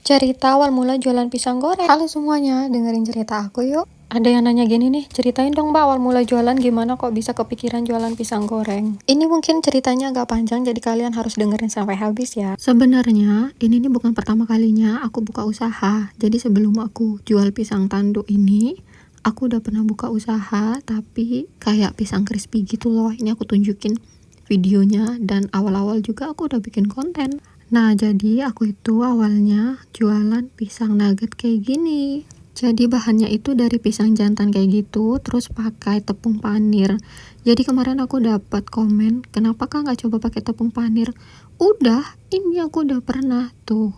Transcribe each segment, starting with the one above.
Cerita awal mula jualan pisang goreng. Halo semuanya, dengerin cerita aku yuk. Ada yang nanya gini nih, ceritain dong mbak awal mula jualan gimana kok bisa kepikiran jualan pisang goreng. Ini mungkin ceritanya agak panjang jadi kalian harus dengerin sampai habis ya. Sebenarnya ini nih bukan pertama kalinya aku buka usaha. Jadi sebelum aku jual pisang tanduk ini, aku udah pernah buka usaha tapi kayak pisang crispy gitu loh. Ini aku tunjukin videonya dan awal-awal juga aku udah bikin konten. Nah, jadi aku itu awalnya jualan pisang nugget kayak gini. Jadi bahannya itu dari pisang jantan kayak gitu, terus pakai tepung panir. Jadi kemarin aku dapat komen, kenapa kak nggak coba pakai tepung panir? Udah, ini aku udah pernah tuh.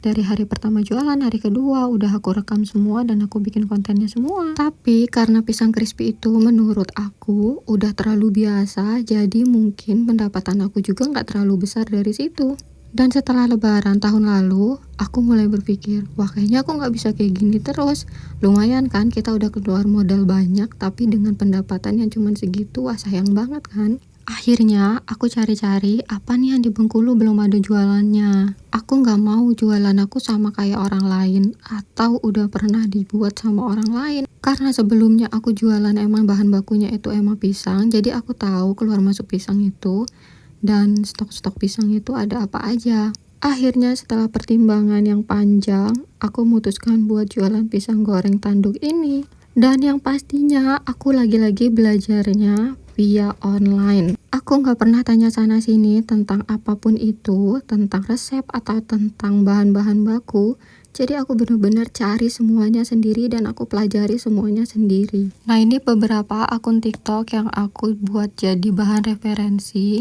Dari hari pertama jualan, hari kedua udah aku rekam semua dan aku bikin kontennya semua. Tapi karena pisang crispy itu menurut aku udah terlalu biasa, jadi mungkin pendapatan aku juga nggak terlalu besar dari situ. Dan setelah lebaran tahun lalu, aku mulai berpikir, wah kayaknya aku nggak bisa kayak gini terus. Lumayan kan kita udah keluar modal banyak, tapi dengan pendapatan yang cuma segitu, wah sayang banget kan. Akhirnya aku cari-cari apa nih yang di Bengkulu belum ada jualannya. Aku nggak mau jualan aku sama kayak orang lain atau udah pernah dibuat sama orang lain. Karena sebelumnya aku jualan emang bahan bakunya itu emang pisang, jadi aku tahu keluar masuk pisang itu dan stok-stok pisang itu ada apa aja. Akhirnya setelah pertimbangan yang panjang, aku memutuskan buat jualan pisang goreng tanduk ini. Dan yang pastinya aku lagi-lagi belajarnya via online. Aku nggak pernah tanya sana sini tentang apapun itu, tentang resep atau tentang bahan-bahan baku. Jadi aku benar-benar cari semuanya sendiri dan aku pelajari semuanya sendiri. Nah ini beberapa akun TikTok yang aku buat jadi bahan referensi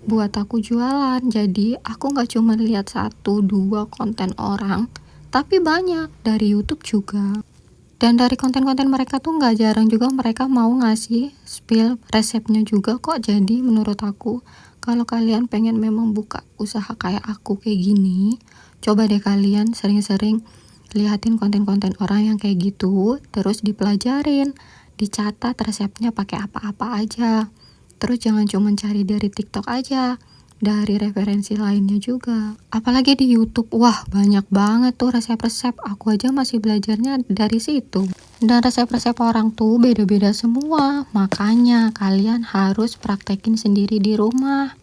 buat aku jualan. Jadi aku nggak cuma lihat 1-2 konten orang, tapi banyak dari YouTube juga. Dan dari konten-konten mereka tuh nggak jarang juga mereka mau ngasih spill resepnya juga kok. Jadi menurut aku kalau kalian pengen memang buka usaha kayak aku kayak gini, coba deh kalian sering-sering liatin konten-konten orang yang kayak gitu, terus dipelajarin, dicatat resepnya pakai apa-apa aja. Terus jangan cuma cari dari TikTok aja, dari referensi lainnya juga. Apalagi di YouTube, wah banyak banget tuh resep-resep. Aku aja masih belajarnya dari situ. Dan resep-resep orang tuh beda-beda semua. Makanya kalian harus praktekin sendiri di rumah.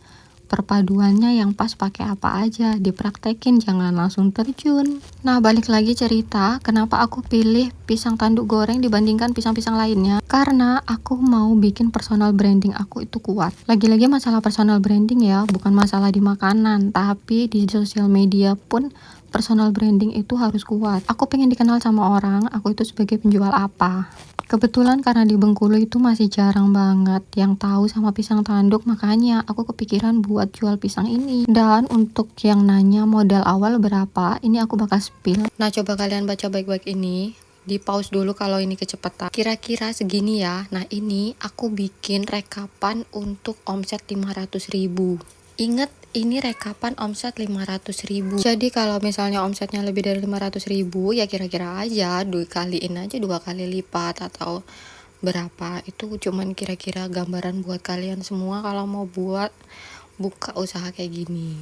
Perpaduannya yang pas pakai apa aja, dipraktekin, jangan langsung terjun. Nah balik lagi cerita, kenapa aku pilih pisang tanduk goreng dibandingkan pisang-pisang lainnya. Karena aku mau bikin personal branding aku itu kuat. Lagi-lagi masalah personal branding ya, bukan masalah di makanan, tapi di sosial media pun personal branding itu harus kuat. Aku pengen dikenal sama orang, aku itu sebagai penjual apa. Kebetulan karena di Bengkulu itu masih jarang banget yang tahu sama pisang tanduk, makanya aku kepikiran buat jual pisang ini. Dan untuk yang nanya modal awal berapa, ini aku bakal spill. Nah coba kalian baca baik-baik ini, di pause dulu kalau ini kecepatan. Kira-kira segini ya. Nah ini aku bikin rekapan untuk omset 500.000. Ingat ini rekapan omset 500.000. Jadi kalau misalnya omsetnya lebih dari 500.000 ya kira-kira aja dikaliin aja 2 kali lipat atau berapa. Itu cuman kira-kira gambaran buat kalian semua kalau mau buat buka usaha kayak gini.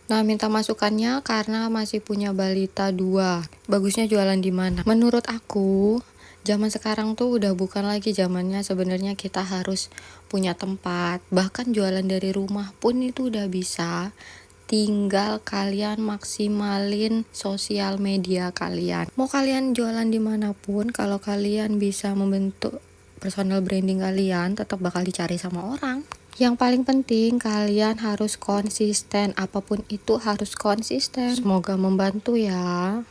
Nah, minta masukannya karena masih punya balita 2. Bagusnya jualan di mana? Menurut aku, zaman sekarang tuh udah bukan lagi zamannya sebenarnya kita harus punya tempat. Bahkan jualan dari rumah pun itu udah bisa. Tinggal kalian maksimalin sosial media kalian. Mau kalian jualan dimanapun, kalau kalian bisa membentuk personal branding kalian, tetap bakal dicari sama orang. Yang paling penting kalian harus konsisten, apapun itu harus konsisten. Semoga membantu ya.